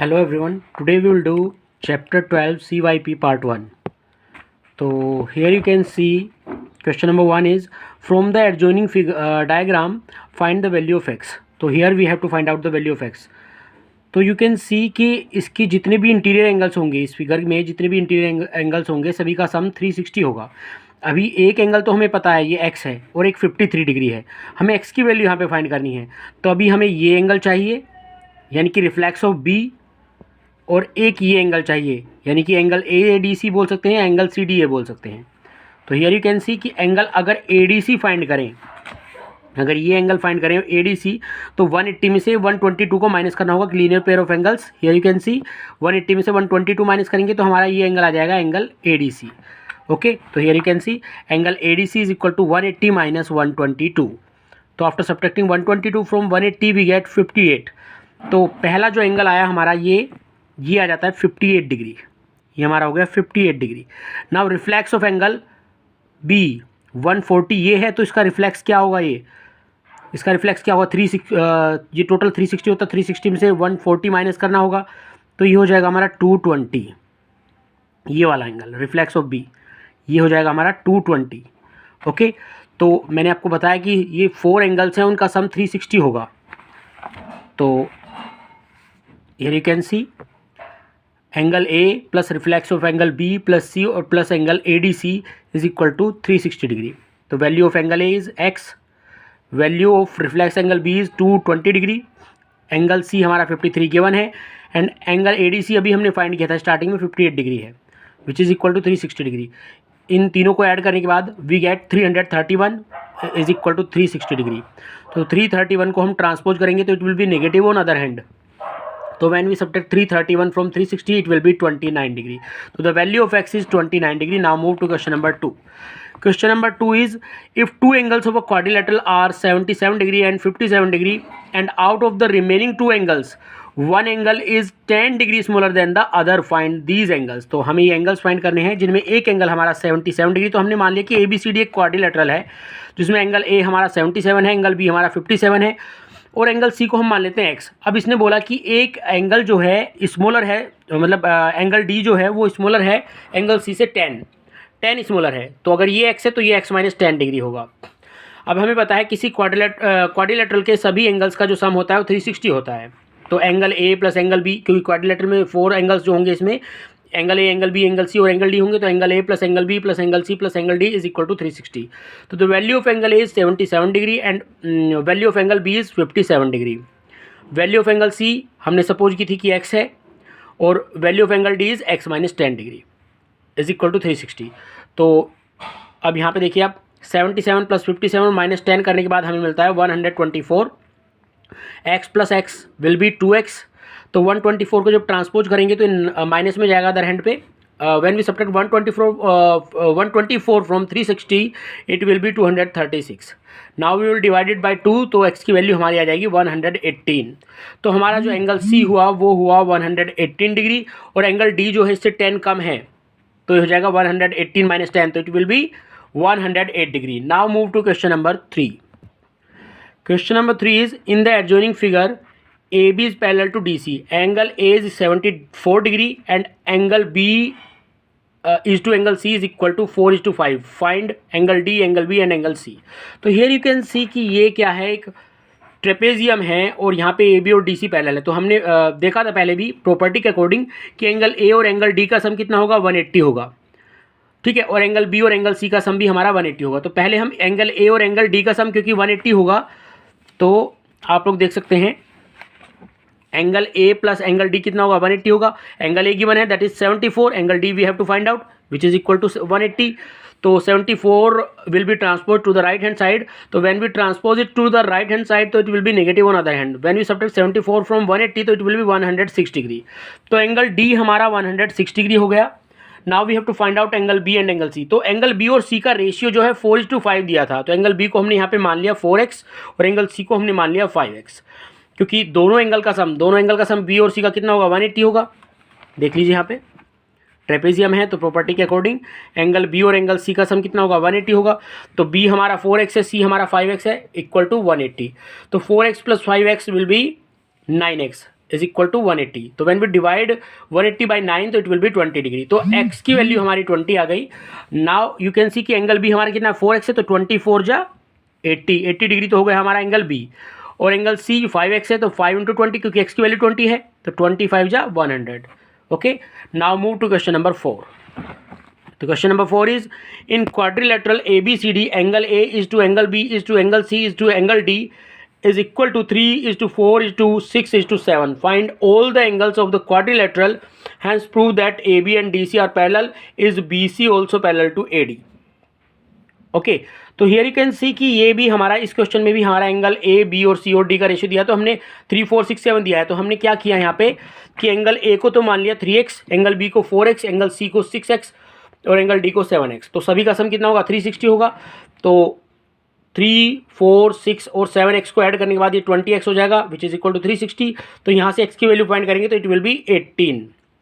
Hello everyone, today we will do chapter 12 CYP part 1. So here you can see question number 1 is from the adjoining diagram find the value of x. So here we have to find out the value of x. तो you can सी कि इसकी जितने भी interior angles होंगे, इस figure में जितने भी इंटीरियर एंगल्स होंगे सभी का सम 360 होगा. अभी एक एंगल तो हमें पता है ये x है और एक 53 डिग्री है. हमें x की वैल्यू यहाँ पे फाइंड करनी है. तो अभी हमें ये एंगल चाहिए यानी कि रिफ्लेक्स ऑफ b, और एक ये एंगल चाहिए यानी कि एंगल AADC बोल सकते हैं, एंगल CDA बोल सकते हैं. तो हियर यू कैन सी कि एंगल अगर ADC फाइंड करें, अगर ये एंगल फाइंड करें ADC, तो 180 में से 122 को माइनस करना होगा. Linear pair of angles, here you can सी 180 में से 122 माइनस करेंगे तो हमारा ये एंगल आ जाएगा एंगल ADC. ओके, तो here you can see angle ADC is equal to 180 minus 122. तो after subtracting 122 from 180 we get 58. तो पहला जो एंगल आया हमारा ये आ जाता है 58 डिग्री. ये हमारा हो गया 58 degree. Now reflex of angle B 140 ये है, तो इसका रिफ्लेक्स क्या होगा, इसका रिफ्लेक्स क्या होगा, ये टोटल 360 होता है, 360 में से 140 माइनस करना होगा तो ये हो जाएगा हमारा 220. ये वाला एंगल रिफ्लेक्स ऑफ B ये हो जाएगा हमारा 220. ओके, तो मैंने आपको बताया कि ये 4 एंगल्स हैं, उनका सम 360 होगा. तो here you can see angle A plus reflex of angle B plus C और plus angle ADC is equal to 360 degree. तो value of angle A is x, value of reflex angle B is 220 degree, angle C हमारा 53 given है, and angle ADC अभी हमने find किया था starting में 58 degree है, which is equal to 360 degree. इन तीनों को ऐड करने के बाद we get 331 is equal to 360 degree. तो 331 को हम ट्रांसपोज करेंगे तो it will be negative on other hand. तो when we subtract 331 from 360 it will be 29 degree. So the value of x is 29 degree. Now move to question number 2. Question number 2 is if two angles of a quadrilateral are 77 degree and 57 degree and out of the remaining two angles one angle is 10 degree smaller than the other, find these angles. तो हमें ये angles find करने हैं जिनमें एक angle हमारा 77 degree. तो हमने मान लिया कि ABCD एक क्वाड्रिलेटरल है जिसमें एंगल A हमारा 77 है, एंगल B हमारा 57 है और एंगल C को हम मान लेते हैं x. अब इसने बोला कि एक एंगल जो है स्मॉलर है, मतलब एंगल D जो है वो स्मॉलर है एंगल C से 10 स्मॉलर है. तो अगर ये x है तो ये x माइनस 10 डिग्री होगा. अब हमें पता है किसी क्वाड्रिलेटरल के सभी एंगल्स का जो सम होता है वो 360 होता है. तो angle A plus angle B, क्योंकि क्वाड्रिलेटरल में 4 एंगल्स जो होंगे इसमें angle A angle B angle C और एंगल D होंगे, तो angle A plus angle B plus angle C plus angle D is equal to 360. तो the value of angle A is 77 degree and value of angle B is 57 degree. Value of angle C हमने suppose की थी कि x है और value of angle D is x minus 10 degree is equal to 360. तो अब यहाँ पे देखिए आप 77 प्लस 57 माइनस 10 करने के बाद हमें मिलता है 124. x plus x will be 2x. तो 124 को जब ट्रांसपोज करेंगे तो माइनस में जाएगा अदर हैंड पे. When we subtract 124 from 360 it will be 236. Now we will divide it by 2, तो x की वैल्यू हमारी आ जाएगी 118. तो हमारा जो एंगल C हुआ वो हुआ 118 डिग्री और एंगल D जो है इससे 10 कम है तो ये हो जाएगा 118 माइनस 10, तो it will be 108 degree. Now move to question number 3. Question number 3 is in the adjoining figure AB is parallel to DC. Angle A is 74 degree and angle B is to angle C is equal to 4:5. Find angle D, angle B and angle C. तो here you can see कि ये क्या है, एक trapezium है और यहाँ पे AB और DC पैरेलल है. तो हमने देखा था पहले भी प्रॉपर्टी के अकॉर्डिंग कि एंगल A और एंगल D का सम कितना होगा, 180 होगा. ठीक है, और एंगल B और एंगल C का सम भी हमारा 180 होगा. तो पहले हम एंगल A और एंगल D का सम क्योंकि 180 होगा तो आप लोग देख सकते हैं angle A plus angle D कितना होगा, 180 होगा. एंगल A गिवन है that is 74, angle D we have to find out which is equal to 180. तो 74 will be transpose to the right hand side. तो when we transpose it to the right hand side तो it will be negative on other hand. When we subtract 74 from 180 तो it will B 106 degree. तो angle D हमारा 106 degree हो गया. Now we have to find out angle B and angle C. तो एंगल B और C का ratio जो है 4:5 दिया था. तो एंगल B को हमने यहाँ पे मान लिया 4x और एंगल C को हमने मान लिया 5x, क्योंकि दोनों एंगल का सम B और C का कितना होगा, 180 होगा. देख लीजिए यहाँ पे ट्रेपेजियम है तो प्रॉपर्टी के अकॉर्डिंग एंगल B और एंगल C का सम कितना होगा, 180 होगा. तो B हमारा 4x है, C हमारा 5x है, इक्वल टू 180. तो 4x plus 5x will be 9x. Is equal to 180। तो व्हेन वी डिवाइड 180 बाई 9 तो इट विल बी 20 डिग्री। तो x की वैल्यू हमारी 20 आ गई। नाउ यू कैन सी कि एंगल बी हमारा कितना 4x है, तो 24 जा 80 डिग्री तो हो गया हमारा एंगल बी। और एंगल सी 5x है, तो 5 इंटू 20 क्योंकि x की वैल्यू 20 है, तो 25 जा 100। Okay, now move to question number 4। तो question number 4 is in quadrilateral ABCD angle A is to angle B is to angle C is to angle D is equal to 3 is to 4 is to 6 is to 7. Find all the angles of the quadrilateral, hence prove that AB and DC are parallel. Is BC also parallel to AD? Okay, तो here you can सी कि ये भी हमारा इस question में भी हमारा angle A B और C और D का रेशियो दिया, तो हमने 3 4 6 7 दिया है। तो हमने क्या किया यहाँ पे कि एंगल A को तो मान लिया 3x, एंगल B को 4x, एंगल C को 6x और एंगल D को 7x। तो सभी का सम कितना होगा 360 होगा। तो 3 4 6 और 7x को ऐड करने के बाद ये 20x हो जाएगा विच इज इक्वल टू 360। तो यहाँ से x की वैल्यू फाइंड करेंगे तो इट विल बी 18।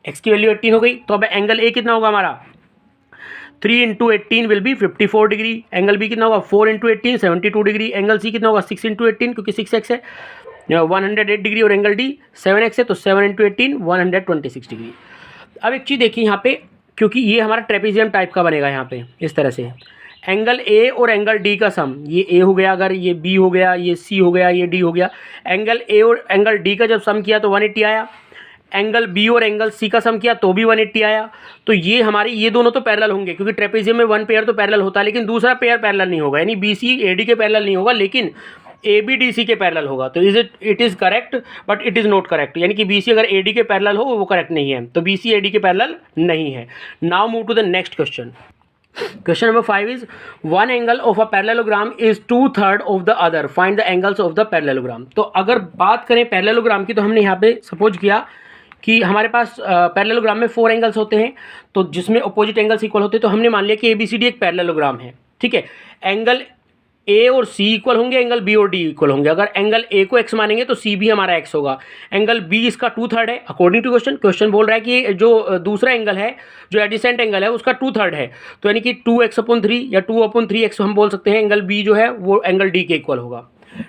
x की वैल्यू 18 हो गई। तो अब एंगल A कितना होगा हमारा 3 into 18 will be 54 degree. Angle B कितना होगा 4 इंटू 18 72 डिग्री। एंगल C कितना होगा 6 इंटू 18 क्योंकि 6x है 108 डिग्री और एंगल D 7x है तो 7 इंटू 18 126 डिग्री। अब एक चीज़ देखिए यहाँ पे, क्योंकि ये हमारा ट्रेपेजियम टाइप का बनेगा यहाँ पे इस तरह से एंगल A और एंगल D का सम, ये A हो गया, अगर ये B हो गया, ये C हो गया, ये D हो गया। एंगल A और एंगल D का जब सम किया तो 180 आया। एंगल B और एंगल C का सम किया तो भी 180 आया। तो ये हमारे ये दोनों तो पैरेलल होंगे क्योंकि ट्रेपेजियम में वन पेयर तो पैरेलल होता है, लेकिन दूसरा पेयर पैरेलल नहीं होगा, यानी BC AD के पैरेलल नहीं होगा, लेकिन AB DC के पैरेलल होगा। तो it is correct but it is not correct, यानी कि BC अगर AD के पैरेलल हो वो करेक्ट नहीं है, तो BC AD के पैरेलल नहीं है। Now move to the next question. Question number 5 is one angle of a parallelogram is 2/3 of the other. Find the angles of the parallelogram. तो अगर बात करें पैरेललोग्राम की तो हमने यहाँ पे सपोज किया कि हमारे पास पैरेललोग्राम में 4 एंगल्स होते हैं, तो जिसमें अपोजिट एंगल्स इक्वल होते हैं। तो हमने मान लिया कि ABCD एक पैरेललोग्राम है, ठीक है। एंगल A और C इक्वल होंगे, एंगल B और D इक्वल होंगे। अगर एंगल A को x मानेंगे तो C भी हमारा x होगा। एंगल B इसका 2/3 है अकॉर्डिंग टू क्वेश्चन बोल रहा है कि जो दूसरा एंगल है, जो एडिसेंट एंगल है, उसका 2/3 है, तो यानी कि 2x/3 या 2/3x हम बोल सकते हैं। एंगल B जो है वो एंगल D के इक्वल होगा,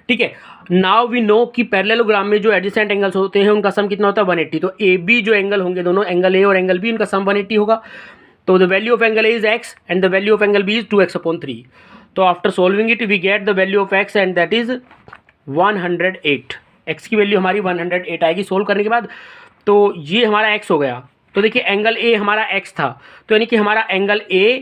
ठीक है। नाउ वी नो कि पैरेललोग्राम में जो एडिसेंट एंगल्स होते हैं उनका सम कितना होता है 180। तो AB जो एंगल होंगे दोनों, एंगल A और एंगल B, उनका सम 180 होगा। तो the value of angle A is x and the value of angle B is 2x/3। तो after solving it we get the value of x and that is 108। x की value हमारी 108 आएगी solve करने के बाद। तो ये हमारा x हो गया। तो देखिए एंगल A हमारा x था, तो यानी कि हमारा एंगल A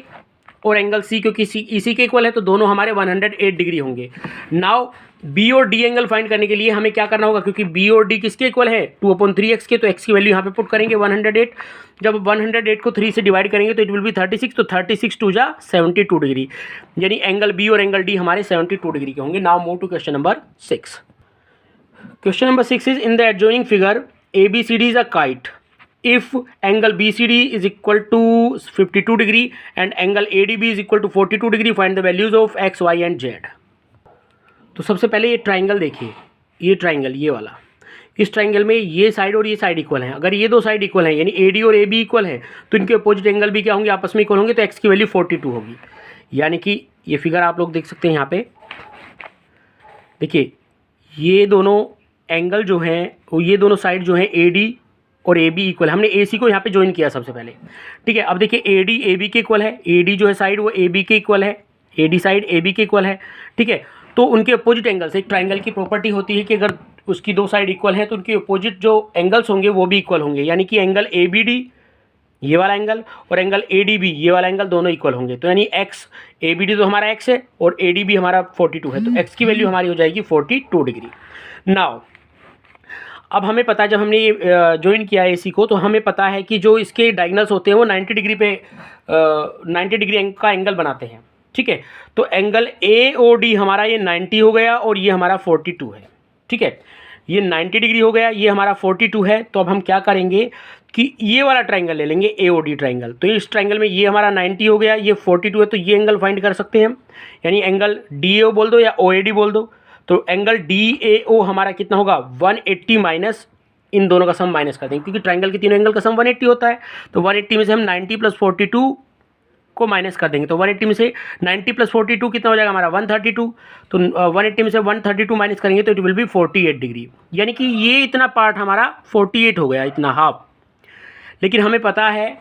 और एंगल C क्योंकि इसी के इक्वल है तो दोनों हमारे 108 डिग्री होंगे। नाउ B और D एंगल फाइंड करने के लिए हमें क्या करना होगा, क्योंकि B और D किसके इक्वल है 2/3x के, तो x की वैल्यू यहाँ पे पुट करेंगे 108। जब 108 को 3 से डिवाइड करेंगे तो इट विल बी 36, तो 36 2 जा 72 डिग्री, यानी एंगल B और एंगल D हमारे 72 डिग्री के होंगे। Now move to question number 6। Question number 6 is in the adjoining figure ABCD is a kite if angle BCD is equal to 52 degree and angle ADB is equal to 42 degree, find the values of x, y and z। तो सबसे पहले ये triangle देखिए, ये triangle ये वाला, इस triangle में ये साइड और ये साइड इक्वल हैं। अगर ये दो साइड इक्वल हैं यानी AD और AB इक्वल हैं तो इनके अपोजिट एंगल भी क्या होंगे, आपस में इक्वल होंगे, तो x की वैल्यू 42 होगी। यानी कि ये फिगर आप लोग देख सकते हैं यहाँ पे, देखिए ये दोनों एंगल जो हैं वो ये दोनों साइड जो हैं AD और AB इक्वल, हमने AC को यहाँ पे ज्वाइन किया सबसे पहले, ठीक है। अब देखिए AD AB के इक्वल है, AD जो है साइड वो AB के इक्वल है, AD साइड AB के इक्वल है, ठीक है। तो उनके अपोजिट एंगल्स, एक ट्राइंगल की प्रॉपर्टी होती है कि अगर उसकी दो साइड इक्वल है तो उनके अपोजिट जो एंगल्स होंगे वो भी इक्वल होंगे, यानी कि एंगल ABD ये वाला एंगल और एंगल ADB ये वाला एंगल दोनों इक्वल होंगे। तो यानी x ABD तो हमारा x है और ADB हमारा 42 है, तो x की वैल्यू हमारी हो जाएगी 42 डिग्री। नाउ अब हमें पता है जब हमने ये ज्वाइन किया AC को तो हमें पता है कि जो इसके डायगोनल्स होते हैं वो 90 डिग्री पे 90 डिग्री का एंगल बनाते हैं, ठीक है। तो एंगल AOD हमारा ये 90 हो गया और ये हमारा 42 है, ठीक है। ये 90 डिग्री हो गया, ये हमारा 42 है। तो अब हम क्या करेंगे कि ये वाला ट्राइंगल ले लेंगे AOD ट्राइंगल। तो इस ट्राइंगल में ये हमारा 90 हो गया, ये 42 है, तो ये एंगल फाइंड कर सकते हैं हम, यानी एंगल DAO बोल दो या OAD बोल दो। तो एंगल DAO हमारा कितना होगा 180 माइनस इन दोनों का सम माइनस कर देंगे क्योंकि ट्राइंगल के तीनों एंगल का सम 180 होता है। तो 180 में से हम 90 + 42 को माइनस कर देंगे तो 180 में से 90 प्लस 42 कितना हो जाएगा हमारा 132। तो 180 में से 132 माइनस करेंगे तो इट विल बी 48 डिग्री, यानी कि ये इतना पार्ट हमारा 48 हो गया, इतना हाफ। लेकिन हमें पता है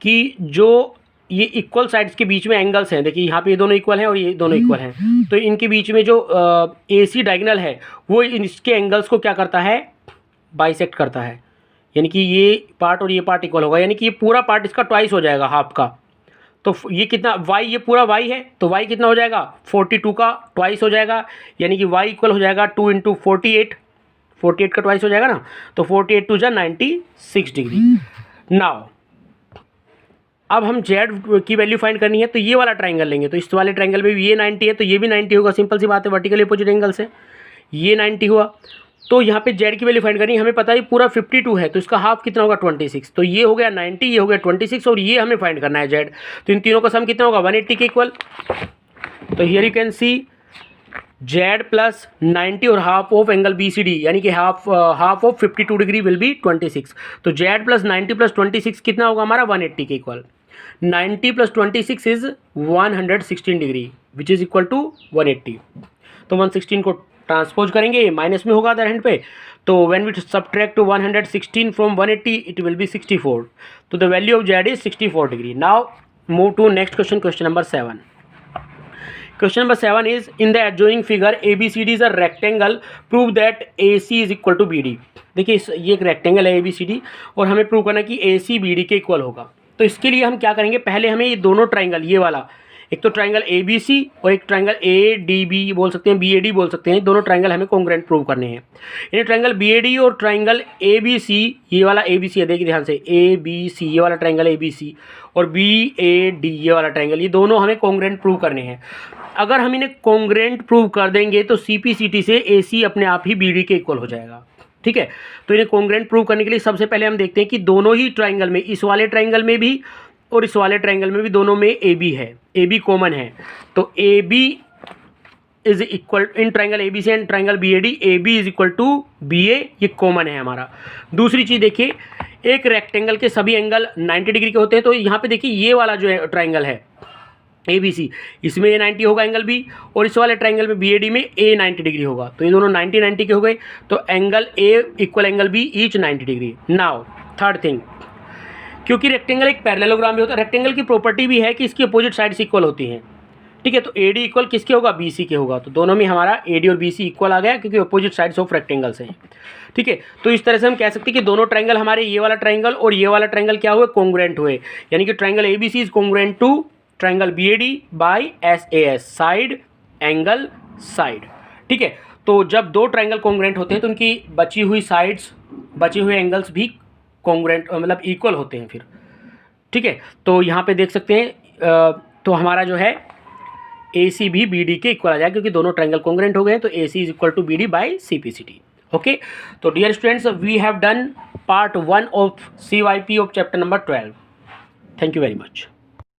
कि जो ये इक्वल साइड्स के बीच में एंगल्स हैं, देखिए यहाँ पे ये दोनों इक्वल हैं और ये दोनों इक्वल हैं, तो इनके बीच में जो AC डायगोनल है वो इसके एंगल्स को क्या करता है, बाइसेक्ट करता है, यानी कि ये पार्ट और ये पार्ट इक्वल होगा, यानी कि ये पूरा पार्ट इसका ट्वाइस हो जाएगा हाफ का। तो ये कितना y, ये पूरा y है तो y कितना हो जाएगा 42 का ट्वाइस हो जाएगा, यानी कि y इक्वल हो जाएगा 2 × 48, 48 का ट्वाइस हो जाएगा ना, तो 48 2 जा 96 डिग्री। नाउ अब हम z की वैल्यू फाइंड करनी है, तो ये वाला ट्राइंगल लेंगे, तो इस वाले ट्राइंगल में भी ये 90 है तो ये भी 90 होगा, सिंपल सी बात है, वर्टिकल अपोजिट एंगल से ये 90 हुआ। तो यहाँ पे z की वैल्यू फाइंड करनी है, हमें पता है पूरा 52 है तो इसका हाफ कितना होगा 26, तो ये हो गया 90, ये हो गया 26 और ये हमें फाइंड करना है z। तो इन तीनों का सम कितना होगा 180 के इक्वल। तो here you can C z plus 90 और हाफ ऑफ एंगल BCD, यानी कि half of 52 degree will be 26। तो z प्लस 90 प्लस 26 कितना होगा हमारा 180 के equal. 90 plus 26 is 116 degree which is equal to 180। तो 116 को ट्रांसपोज करेंगे, माइनस में होगा अदर हैंड पे, तो when we subtract 116 from 180 it will be 64। तो the value of z is 64 degree. Now move to next question, question number 7। Question number 7 is in the adjoining figure ABCD is a rectangle, prove that AC is equal to BD। देखिए ये एक rectangle है ABCD और हमें prove करना है कि AC BD के इक्वल होगा। तो इसके लिए हम क्या करेंगे, पहले हमें ये दोनों ट्राइंगल, ये वाला एक तो ट्राइंगल ABC और एक ट्राइंगल ADB बोल सकते हैं, BAD बोल सकते हैं, दोनों ट्राइंगल हमें कॉन्ग्रुएंट प्रूव करने हैं। यानी ट्राइंगल BAD और ट्राइंगल ABC, ये वाला ABC है, देखिए ध्यान से ABC, ये वाला ट्राइंगल ABC और BAD ये वाला ट्राइंगल, ये दोनों हमें कॉन्ग्रुएंट प्रूव करने हैं। अगर हम इन्हें कॉन्ग्रुएंट प्रूव कर देंगे तो CPCT से AC अपने आप ही BD के इक्वल हो जाएगा, ठीक है। तो इन्हें कॉन्ग्रुएंट प्रूव करने के लिए सबसे पहले हम देखते हैं कि दोनों ही ट्राइंगल में, इस वाले ट्राइंगल में भी और इस वाले ट्राइंगल में भी, दोनों में AB है, AB कॉमन है। तो AB is equal in triangle ABC and triangle BAD, AB is equal to BA, ये कॉमन है हमारा। दूसरी चीज़ देखिए, एक रेक्टेंगल के सभी एंगल 90 डिग्री के होते हैं, तो यहाँ पे देखिए ये वाला जो है ट्राइंगल है ABC, इसमें A 90 होगा एंगल B, और इस वाले ट्राइंगल में BAD में A 90 डिग्री होगा, तो ये दोनों 90 90 के हो गए, तो angle A equal angle B each 90 degree. Now third thing, क्योंकि रेक्टेंगल एक पैरेललोग्राम भी होता है, रेक्टेंगल की प्रॉपर्टी भी है कि इसकी अपोजिट साइड्स इक्वल होती हैं, ठीक है। तो AD इक्वल किसके होगा, BC के होगा, तो दोनों में हमारा AD और BC इक्वल आ गया क्योंकि अपोजिट साइड्स ऑफ रेक्टेंगल्स हैं, ठीक है। तो इस तरह से हम कह सकते हैं कि दोनों ट्राइंगल हमारे, ये वाला ट्राइंगल और ये वाला ट्राइंगल क्या हुए, कॉन्ग्रुएंट हुए, यानी कि triangle ABC is congruent to triangle BAD by SAS, side angle side, ठीक है। तो जब दो ट्राइंगल कॉन्ग्रुएंट होते हैं तो उनकी बची हुई साइड्स, बचे हुए एंगल्स भी कॉन्ग्रुएंट मतलब इक्वल होते हैं फिर, ठीक है। तो यहाँ पे देख सकते हैं, तो हमारा जो है AC भी BD के इक्वल आ जाएगा क्योंकि दोनों ट्राइंगल कॉन्ग्रुएंट हो गए, तो AC is equal to BD by CPCT। Okay, तो dear students, we have done part 1 of CYP of chapter number 12। Thank you very much.